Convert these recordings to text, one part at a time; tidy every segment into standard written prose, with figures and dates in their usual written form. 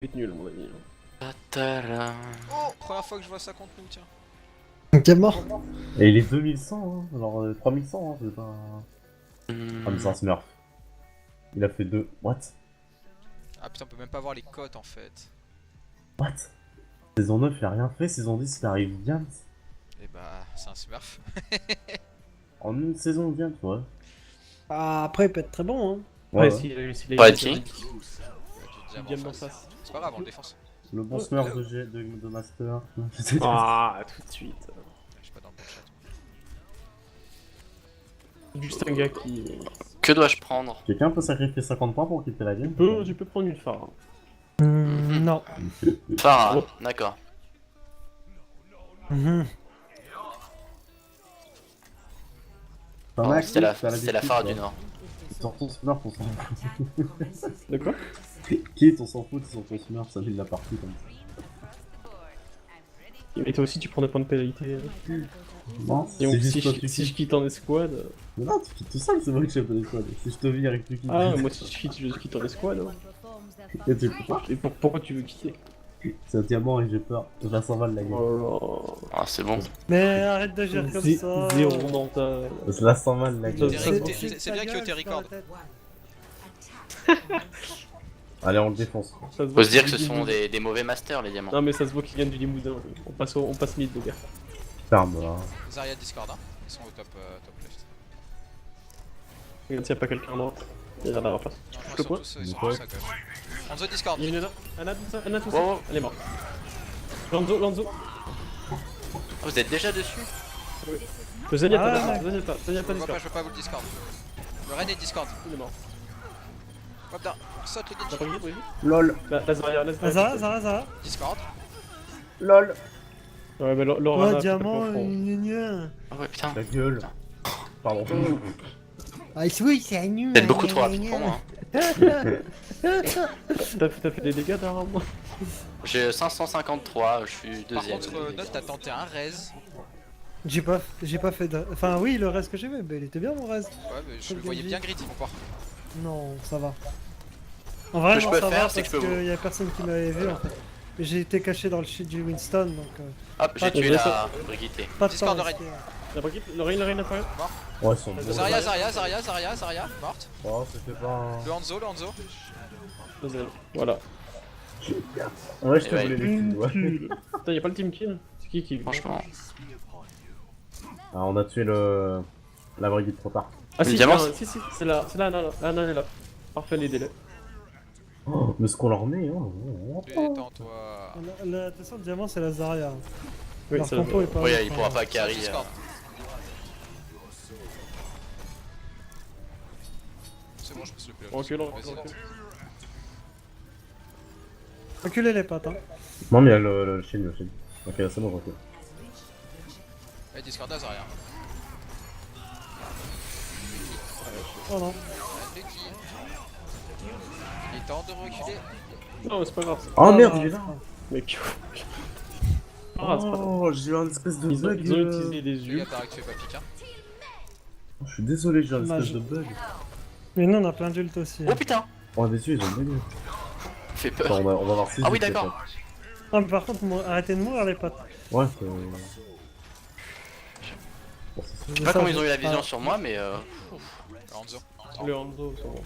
être nul, à mon avis. Tatara. Oh, première fois que je vois ça contre nous, tiens. T'es mort. Et il est 2100, hein, genre 3100, hein, c'est pas... Ah mais c'est un smurf. Il a fait 2. What? Ah putain, on peut même pas voir les cotes en fait. What? Saison 9 il a rien fait, saison 10 il arrive bien. Et bah, c'est un smurf. En une saison bien, ouais. Ah, après, il peut être très bon. Hein. Ouais, Ouais. s'il a Pas eu dit. Du une diamant gamme en d'en face. face. C'est pas grave, on le défonce. Le bon smurf de Master. Ah, tout de suite. Je suis pas dans le bon chat. Juste un gars qui. Que dois-je prendre? Quelqu'un peut sacrifier 50 points pour quitter la game? Je peux prendre une phare. Non. Farah, Oh. d'accord. Mhm. T'en Oh, as C'était la, qui, t'as c'était la l'habitude, Farah toi. du Nord. Sur ton smurf, on s'en fout. De quoi? Quitte, on s'en fout, sur ton smurf, ça vide la partie comme ça. Mais toi aussi, tu prends des points de pénalité. Non, Et donc, c'est juste si, toi je, tu si je quittes. quitte en escouade. Mais non, tu quittes tout seul, c'est vrai que j'ai pas l'escouade. Si je te vis avec tu quittes. Ah, moi, si je quitte en escouade. Hein. Et tu peux pas. Et pourquoi tu veux quitter? C'est un diamant et j'ai peur. Je la s'envole la game. Oh Ah, c'est bon. Mais arrête de gérer comme ça. Zéro mental. Je la sens mal la game. Ça- C'est bien que t'es record. Allez, on le défonce. Ça se Faut voit se dire que qu'il ce gagne sont du- des mauvais masters, les diamants. Non, mais ça se voit qu'ils gagnent du limousin. On passe mid, les gars. Ferme là. Zarya Discord, hein. Ils sont au top, top left. Regarde s'il y a pas quelqu'un à droite. Il y a la rapace. Non, Je ils le sont vois. tous à gauche. Enzo Discord. Il y a une là. Anna, tout ça. Wow, wow. Elle est morte. Lanzo. Ah, vous êtes déjà dessus? Le Zania, Ah, t'as ouais. pas. Zania, Je pas vois pas, Discord. je veux pas vous le Discord. Le Ren est Discord. Il est mort. Hop là, saute le T'as Genji. pas gagné, oui. LOL. La Zarya, Ah, Zara. Discord. LOL. Ouais, mais Laura. Oh, là, faut diamant, pas confondre. gna. Ah ouais, putain. Ta gueule. Pardon. Ah, oui, c'est nul. Peut-être beaucoup trop rapide pour moi. Hein. T'as fait des dégâts derrière moi. J'ai 553, je suis Par deuxième. contre, Note, t'as tenté un raise. J'ai pas fait de... Enfin, oui, le reste que j'ai fait, mais il était bien mon reste. Ouais, mais je le voyais bien greedy, mon poire. Non, ça va. En vrai, Ce que non, je peux ça faire, va c'est parce que je peux qu'il y a personne qui m'avait vu en fait. J'ai été caché dans le shit du Winston, donc Hop, j'ai Ah, tué je laisse la Brigitte. pas de Discord temps. de Raid. La Brigitte, Lorraine apparaît. Ouais, ils sont bons. Zarya, morte. Oh, c'était pas un... Le Hanzo. Voilà. Ouais, je te Ouais, voulais les kills, ouais. Putain, y'a pas le team kill. C'est qui Franchement. Ah, on a tué le... La Brigitte trop tard. Ah Le si, diamant, si, c'est là, Anna, Anna elle est là. Parfait les délais. Oh, mais ce qu'on leur met, oh. Détends-toi. De toute façon, le diamant, c'est la Zarya. Oui, Leur c'est compo est pas Oui, ouf, il hein. pourra pas carry. Discord. C'est bon, je pense le plus. Recule, Vas-y. recule. Reculez les pattes, hein. Non, mais il y a le chien, le chien. Ok, c'est bon, ok. Allez, Discord à Zarya. Oh non. Lucky. Il est temps de reculer. Non, mais c'est pas grave. Oh merde, Ah, il est là. Mec. Ah, c'est pas grave. Oh, j'ai eu un espèce de Ils ont bug. utilisé des Les yeux. gars, t'as que tu fais pas pique, hein. Je suis désolé, j'ai eu un espèce Dommage. de bug. Mais nous, on a plein d'ultes aussi. Oh putain! Oh, des yeux, ils ont bugué. Fait Attends, peur. on va voir 6 Ah oui, d'accord. Ah, mais par contre, arrêtez de mourir les pattes. Ouais, c'est... Je sais pas comment ils ont eu la vision sur moi, mais Le Hanzo. Le Hanzo, c'est bon.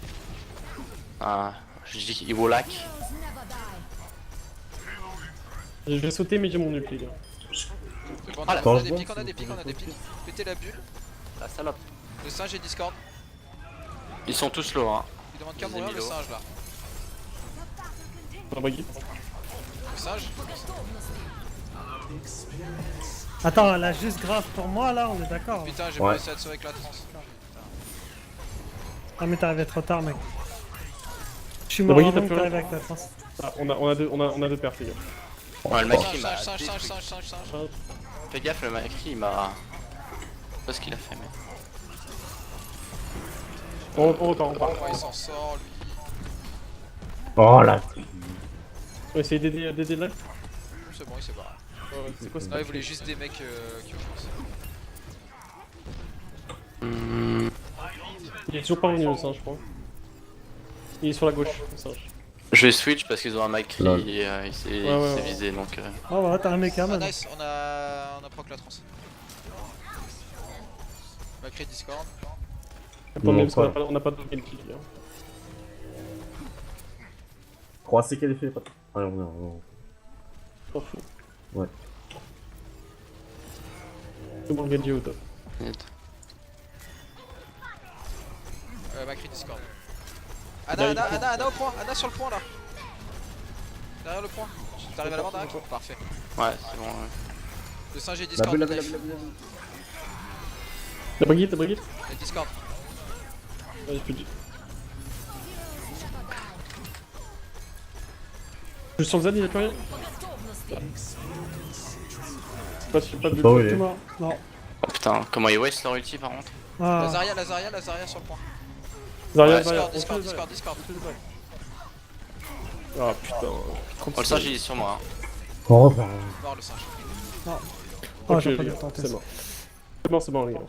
ah, je dis Iwolak. Je vais sauter, mais j'ai mon ult, les gars. C'est bon, Ah, on a la- des pics, on a des pics. Pétez la bulle. La salope. Le singe et Discord. Ils sont tous low, hein. Il demande qu'à Les mourir le Emilo. singe là. La Brigitte. Le singe. Attends, elle a juste grave pour moi là, on est d'accord. Putain, j'ai Ouais. pas réussi à te sauver avec la trance. Ah, mais t'es arrivé trop tard, mec. Je suis La mort Brigitte, avant t'as que plus t'arrives avec la France. Ah, on a deux pertes, les gars. Ouais, le Macri m'a. Singe. Fais gaffe, le Macri il m'a. Je sais pas ce qu'il a fait, mais. On repart. Comment il s'en sort lui? Oh là. On va essayer d'aider là. C'est bon, il s'est barré. C'est quoi Non, il voulait juste des mecs qui ont chance. Hmm. Il est toujours pas revenu le singe, je crois. Il est sur la gauche, le singe. Je vais switch parce qu'ils ont un Macri Lol. et il s'est ouais. visé donc. Oh voilà, t'as un mecha Ah man. nice, on a proc la trans. On va créer Discord. Attendez, parce quoi. qu'on a pas de kill. Hein. Croisez quel effet, pas. Ah non, non, non. T'en fous. Ouais. C'est bon, le Genji au top. Va créer Discord. Ana au point, Ana sur le point là. Derrière le point. T'arrives à la barre d'arc? Parfait. Ouais, c'est bon. Le singe et La Discord. bulle, la Dave. bulle, la bulle, la bulle. La Brigitte, la Brigitte. Et Discord. Ouais, plus de... Je sens le Z, il a plus rien. Je sais pas de pas où il est. tout mort. Non. Oh putain, comment ils waste leur ulti par contre? Ah. Lazaria sur le point. Zarya, Ouais, Zarya. Discord. Ah putain. Oh, le singe il est sur moi. Hein. Oh, bah. Mort le singe. Oh, Ok, j'ai pas les dû gars, tenter c'est ça. bon. C'est bon, les gars.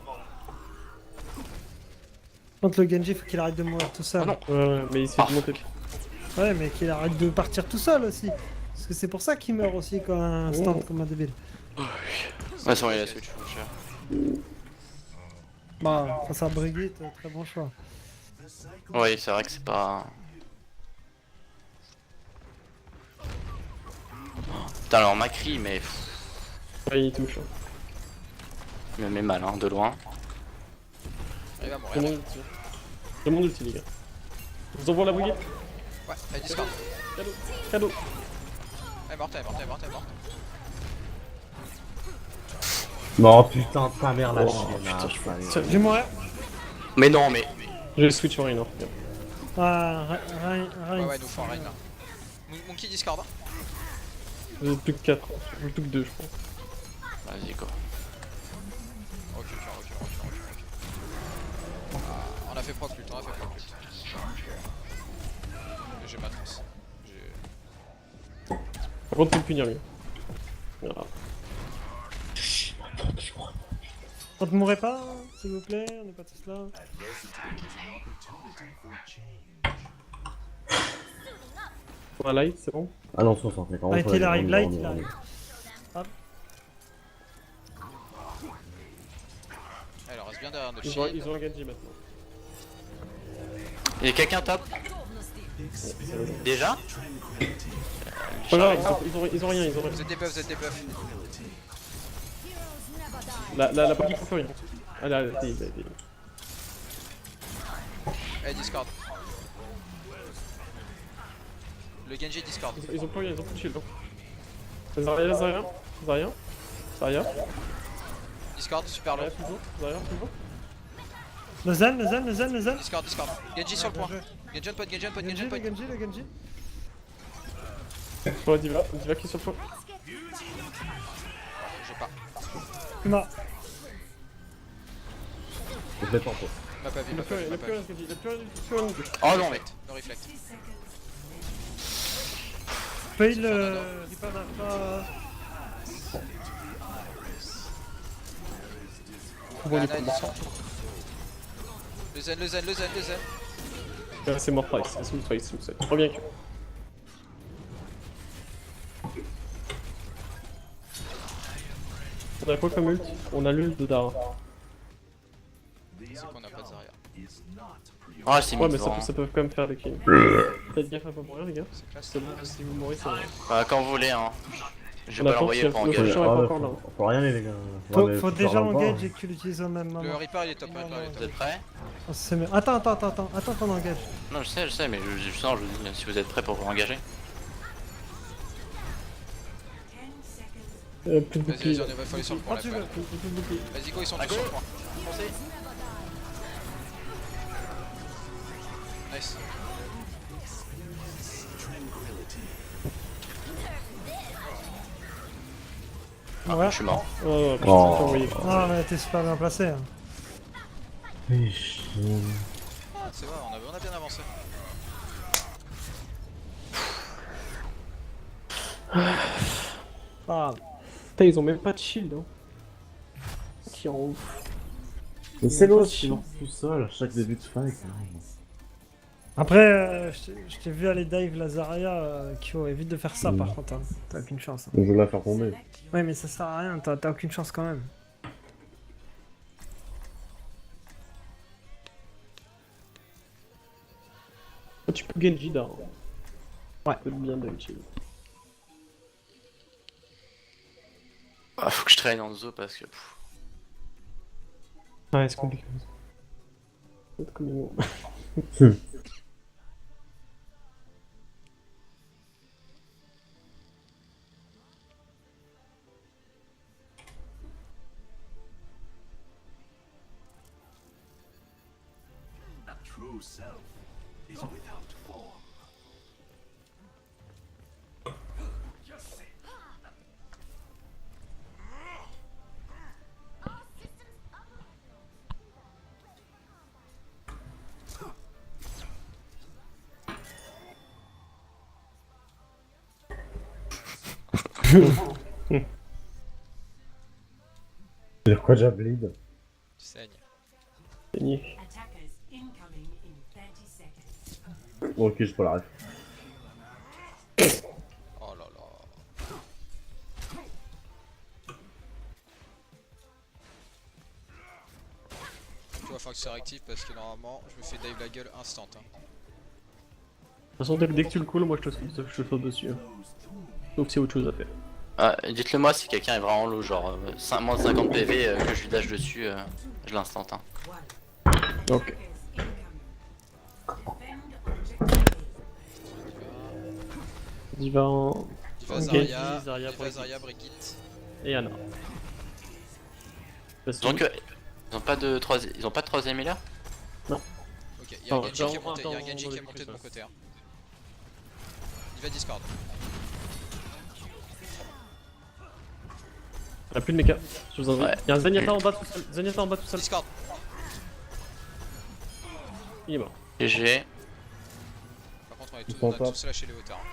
Contre le Genji, faut qu'il arrête de mourir tout seul. Ah non. Ouais, mais il s'est fait monter. Ouais, mais qu'il arrête de partir tout seul aussi. Parce que c'est pour ça qu'il meurt aussi comme un stand, comme un débile. Ouais, c'est bon, il a switch. Bah, face à Brigitte, très bon choix. Oui, c'est vrai que c'est pas. Putain, alors Macri, mais Ouais, il touche. Hein. il me met mal, hein, de loin. Il va C'est mon mourir. ulti. C'est mon ulti, les gars. Je vous envoie la Brigitte. Ouais, et Discord. Cadeau. Cadeau. Elle est morte. Non, putain, ta mère, la Oh, chienne. putain, ah, je ça, allez. Je vais mourir. Mais non, mais. J'ai le switch en rien. Hein. Ah, Ouais, nous faut un raid là. Monkey Discord. Hein. J'ai plus que 4. J'ai plus que 2, je pense. Vas-y, quoi. Ok. Ah, on a fait proc ult. J'ai ma trans. Par contre, tu me punir, lui. Voilà. On te mourrait pas, s'il vous plaît, on n'est pas tous là. Voilà, light, c'est bon. Ah non, 60, mais quand Light, il arrive, Light, il arrive. Elle reste bien derrière notre Ils shield. ont un Genji maintenant. Il y a quelqu'un top? Déjà? Pas grave, ils ont rien. Vous êtes des buffs. La Brigitte peut plus rien. Ah là, Eh Discord. Le Genji Discord. ils ont plus rien, ils ont plus de shield. Hein. Zarya. Discord, super low. Zarya, toujours. Le zen. Discord. Genji sur le point. Genji on point. Le Genji. Pour la Diva qui est sur le point. J'ai pas. Non. Je vais tenter. M'a pas vu. Il a plus rien, il a plus rien. Oh non, mais. No reflect. Paye le... Ripa n'a pas... Ana Discord. Le zen. C'est mort Price, c'est sous Price. Reviens que. On a quoi comme ult? On a l'ult de Dara. C'est qu'on a pas de Zarya. Ah, c'est Ouais, mis mais devant. ça peut quand même faire des kills. Faites gaffe à pas mourir, les gars. C'est classe. C'est bon, si vous mourrez, c'est bon. Quand vous voulez, hein. Je On vais a pas l'envoyer pour le engager. prochain est pas encore là. Faut rien aller, les gars. Ouais, mais Faut faire déjà là-bas. engage et que tu l'utilises au même Le moment. Reaper il est top. Vous êtes prêts? Oh, c'est mieux. Attends qu'on engage. Non, je sais, mais justement, je vous dis si vous êtes prêts pour vous engager. Plus de Vas-y, bouclier. on va aller sur le point Quand là. tu veux. Plus de bouclier. Vas-y, go, ils sont tous sur le point. Nice. Ouais. Je suis mort. Oh, putain, Oh. t'as envoyé. Non, mais t'es super bien placé. Hein. Fais chier. Ah, c'est vrai, on a bien avancé. Ah, Putain, ils ont même pas de shield. Hein. Qui en ouf. Mais c'est l'autre qui lance tout seul à chaque début de fight. Après, je t'ai vu aller dive la Zarya, Kyo, évite de faire ça par contre, hein. T'as aucune chance. Hein. Je vais la faire tomber. Ouais, mais ça sert à rien, t'as aucune chance quand même. Oh, tu peux Genji là. Ouais. Tu peux bien Genji. Ah, faut que je traîne en zoo parce que. Ouais, c'est compliqué. C'est comme True self is without form. C'est quoi déjà bleed? Tu saignes. Gagné. Attackers incoming in 30 seconds. Bon, ok, j'ai pas la ref. Oh là là. Tu vas falloir que c'est réactif parce que normalement je me fais dive la gueule instant. Hein. De toute façon, dès que tu le cools, moi je te saute dessus. Hein. Sauf s'il y a autre chose à faire. Ah, dites-le moi si quelqu'un est vraiment low, genre moins de 50 PV que je lui dash dessus, je l'instant. Hein. Ok. Il va en. Diva Ok. Zarya, Zarya, Diva Zarya, Brigitte. Et Anna. Donc, ils ont pas de troisième healer? Ok, il y a un Oh, Genji qui est dans- monté, il y a un dans- Genji dans qui est le monté de mon Christmas. côté. Hein. Diva Discord. Il a plus de mecha. Je vous en prie. Ouais. Il y a un Zenyatta en bas tout seul. Zenyatta en bas tout seul. Discord. Il est mort. GG. Par contre Ils on sont a pas. tous lâché les hauteurs. Hein.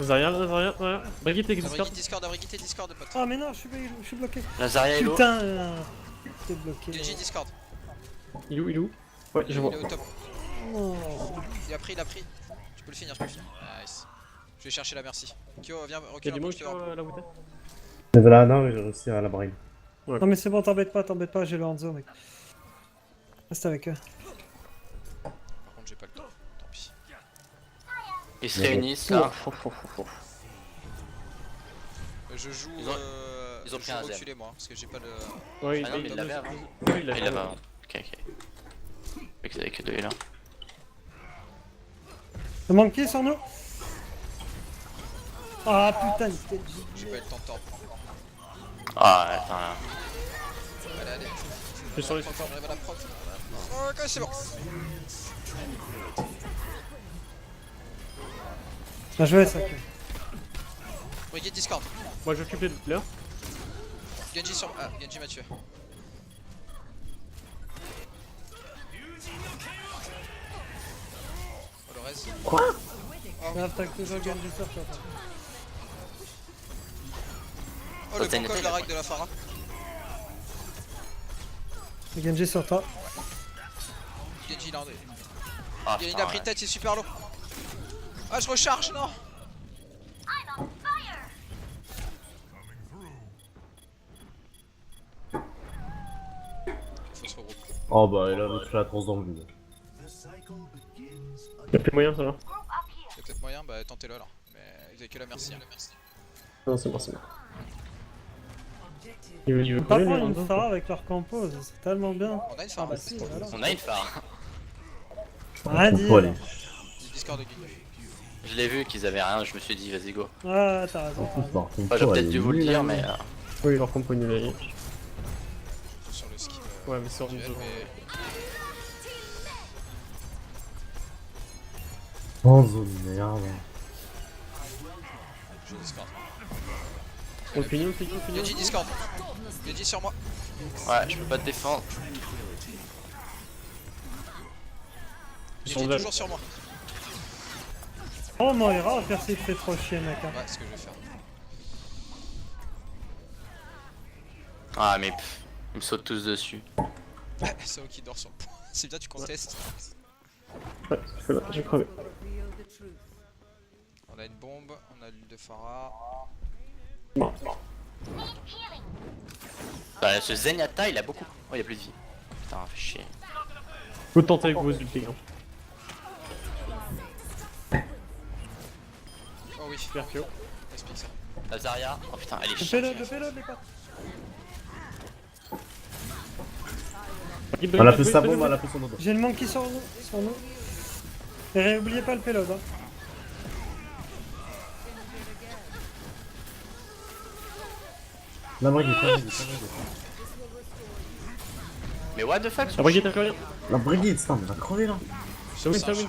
Zarya, Zarya. Brigitte et Discord. Brigitte Discord, Brigitte et Discord pote. Oh mais non, je suis bloqué. La Zarya est low. Putain, t'es bloqué. Genji Discord. Il est où? Ouais, je vois. Il est au top. Oh. Il a pris. Je peux le finir, Nice. Je vais chercher la merci. Kyo, viens, Il y a recule du un peu, monde je te sur vois. la bouteille. Mais voilà, non, mais j'ai réussi à la brain. Non mais c'est bon, t'embête pas, j'ai le Hanzo mec. Reste avec eux. Par contre j'ai pas le temps, tant pis. Ils se réunissent là. Je joue, Ils ont je pris joue un zem. reculé moi, parce que j'ai pas le... Ouais, Ah non, mais il l'avait avant. Oui, il Ah, il l'a l'avait avant. Ok, ok. Fait qu'ils avaient que deux healers. Ça manque qui sur nous? Ah putain, J'ai pas eu le temps de tordre. Ah, attends là. Allez. Je suis sur les On arrive à la proc. Ok, c'est bon. Bien joué ça. Brigitte Discord. Moi j'occupe les healers. Genji sur... Ah, Genji m'a tué. Oh le reste. Quoi? Grave, t'as que Genji sur toi. Oh le Oh, t'as une bon coach attaque. d'Arak de la Phara. Genji sur toi. Genji il a un... Ah, Il putain, a pris ouais. tête, il est super lourd. Ah je recharge, non. Faut se regrouper. Oh bah, il a touché la transe dans le vide. The cycle begins Il y a plus moyen ça va. Il y a peut-être moyen, bah tentez-le alors. Mais vous avez que la merci. Hein. Non, c'est bon, c'est bon. Objective Il veut Pas couler, prendre lui, une Hanzo. phare avec leur compose, c'est tellement bien. On a une Ah farm. bah si, voilà. On a une phare. Rien Faut aller. dire. Discord de Genji. Je l'ai vu qu'ils avaient rien, je me suis dit vas-y go. Ah, t'as raison. En plus, par contre, Enfin, j'aurais peut-être dû vous le dire, mais. Oui, leur compo nul. Sur le skill. Ouais, mais c'est Duel, Hanzo. mais... En zone merde. Je Discord. Opinion. Genji Discord. Genji sur moi. Ouais, je peux pas te défendre. Ils Genji sont toujours sur moi. Oh Moira, faire s'il fait trop chier mec. Hein. Ouais, c'est ce que je vais faire. Ah, mais pff, ils me sautent tous dessus. C'est eux qui dort sur le point. C'est bien, tu contestes. Ouais, j'ai crevé. Reveal the truth. On a une bombe, on a l'huile de Phara. Bon. Bah, ce Zenyatta, il a beaucoup. Oh, il a plus de vie. Putain, fait chier. Faut tenter avec vos ultis. Hein. Oh oui, Super Pio. explique ça. La Zarya. Oh putain, elle est Le chiante. payload, les potes. Elle a plus sa bombe, elle a plus son dodo. J'ai le monkey sur nous. Et oubliez pas le payload. Hein. La Brigitte, la Brigitte, la Brigitte. Mais what the fuck? La Brigitte a rien. La Brigitte, putain, mais va crever là. C'est Ça, oui.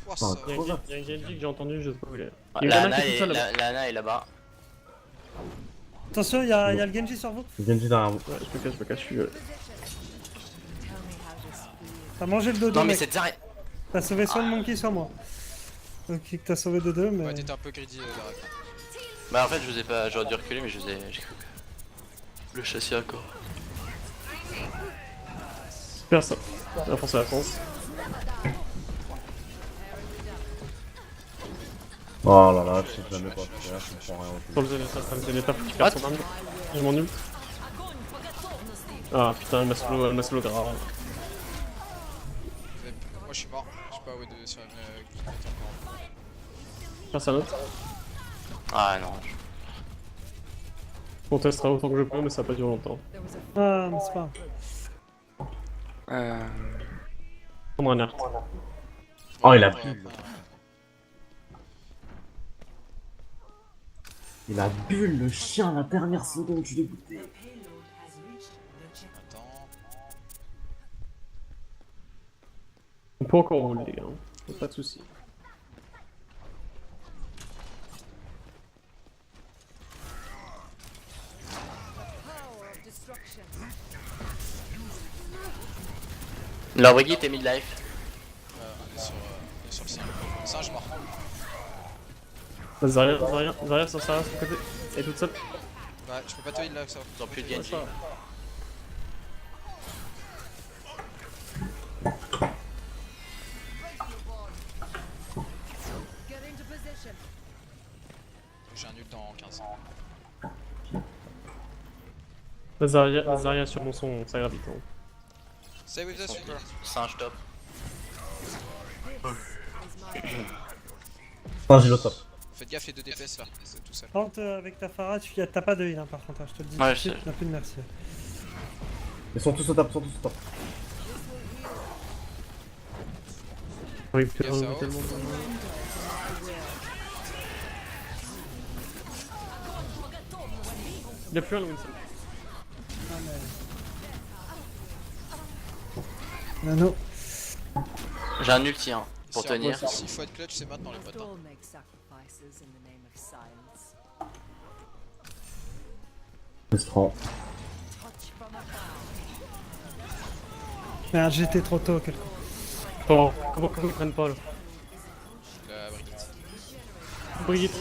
Oh, Putain, ça. Il y a trop bien. un Genji que j'ai entendu, je sais pas où il est. Ah, Il y a une Ana qui est toute seule là-bas. la Ana est là-bas. Attention, il y a le Genji sur vous. Genji derrière vous. Ouais, je me cache, je suis. T'as mangé le dodo, Non, mais mec. cette Zarya. T'as sauvé soit le monkey, soit moi. Ok, que t'as sauvé de deux, mais. Ouais, t'étais un peu greedy, Derek. Bah, en fait, je vous ai pas. J'aurais dû reculer, mais j'ai cru que. Le châssis à corps. Super ça. La France à la France. Oh là là, je sais jamais pas. Là, je comprends rien. Sur le Zenyatta, faut qu'il perde son arme. Je m'ennuie. Ah putain, elle m'a solo grave. Moi, je suis mort. Je sais pas où est de sur une. Personne d'autre. Ah non. On testera autant que je peux, mais ça va pas durer longtemps. Ah, mais c'est pas. Prendre un art. Oh, il a bu. Il a bu le chien la dernière seconde, je l'ai goûté. Payload has reached the checkpoint. Attends. On peut encore rouler, les gars. Pas de soucis. La Brigitte est mid-life. On est sur le singe. Le singe mort. Zarya sur son côté. Elle est toute seule. Ouais, je peux pas te heal là, ça. Ils ont plus de Ouais, Genji. ça va. J'ai un nul dans 15. Zarya sur mon son, ça gravite. Hein. Stay with us, super. Singe top. Enfin, j'ai le top. Faites gaffe les 2 DPS là, c'est tout seul. Par contre, avec ta Phara, t'as pas de heal, hein, par contre, hein, je te le dis. Ouais, tout de suite, je t'as plus de merci. Ils sont tous au top, ils sont tous au top. Oui, putain, Yes, on ça est va. tellement. Il a plus un le Winston. Nano. J'ai un ulti hein, pour Si tenir. S'il faut être clutch, c'est maintenant les potes. Hein. All make sacrifices in the name of silence. C'est trop. Merde, j'étais trop tôt, quelque part. Comment ils prennent pas là? La Brigitte. Brigitte.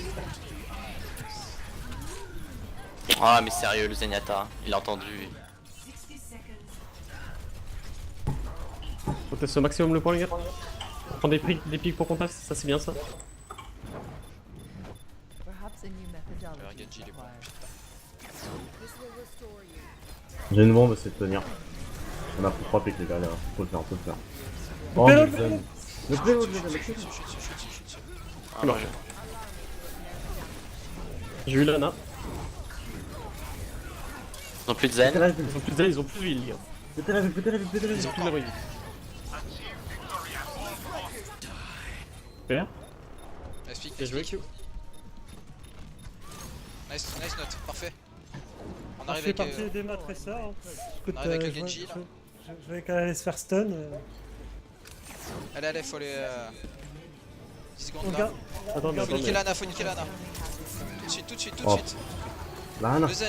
Ah, mais sérieux, le Zenyatta, il a entendu. 60 seconds. On teste au maximum le point, les gars. On prend des pics pour contest, ça c'est bien ça. Perhaps a new methodology Le Genji, il est bon. J'ai une bombe, c'est de tenir. On a pris 3 pics les gars, là. Faut le faire, faut le faire. Oh, Payload, mais Zen. Le payload, le payload. Chut. Ah, non, J'ai eu l'Ana. Ils ont plus de Zen. Ils ont plus de ils ont plus de vie, les gars. Pétez la vue, pétez la vue, pétez la vue. Ils ont plus de la Brigitte. Super. Explique, Bien joué, explique. Q. Nice note, parfait. On Je arrive fais avec. partie des matresseurs. Hein. Écoute, on arrive avec le je Genji, vois- là. je vais quand même aller se faire stun. Allez, faut les. 10 secondes On là. garde. Attends, mais Faut attends, niquer mais. l'Ana, faut niquer l'Ana. Tout de suite, tout de suite, tout de Oh. suite. Là, là. Le Z.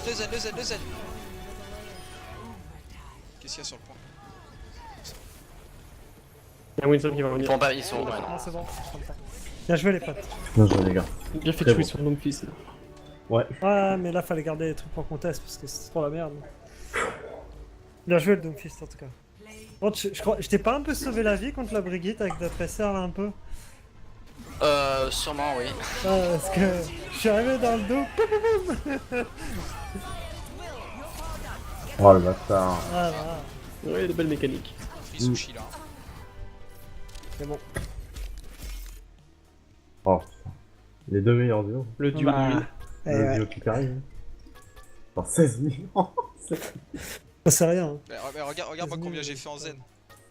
Qu'est-ce qu'il y a sur le point? Il y a un Winston qui va Ils revenir. font pas, ils sont. Ouais, Non, non. c'est bon. je prends le temps. Bien joué, les potes. Bien joué, les gars. Bien fait de Très jouer bon. sur mon fils. Ouais. Ouais, mais là, fallait garder les trucs pour contest parce que c'est trop la merde. Bien joué le Doomfist en tout cas. Bon, je crois, je t'ai pas un peu sauvé la vie contre la Brigitte avec ta tresseur là un peu? Sûrement, oui. Ah, parce que je suis arrivé dans le dos. Poum, poum, poum. Oh le bâtard. Voilà. Ouais, de belles mécaniques. Free sushi là. C'est bon. Oh putain. Les deux meilleurs duos. Le duo Bah, d'huile. Le duo qui arrive. Genre 16 millions. c'est rien. Hein. Mais regarde moi combien j'ai fait en zen.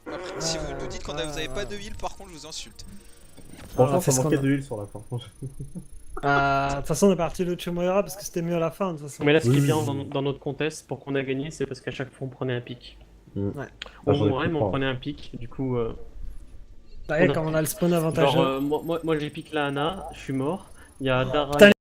Après, si vous nous dites qu'on vous avez pas de heal, par contre, je vous insulte. Franchement, fait ça ce manquait qu'on a. de huile sur la fin. De toute façon, on est parti de Moira parce que c'était mieux à la fin de toute façon. Mais là, ce qui est Oui. bien dans notre contest, pour qu'on a gagné, c'est parce qu'à chaque fois on prenait un pic. Ouais. Au j'en ai moins, pris mais on trois. prenait un pic, du coup. Bah, ouais, comme on a le spawn avantageux. Genre, moi j'ai piqué la Ana, je suis mort. Il y a Dara, Putain,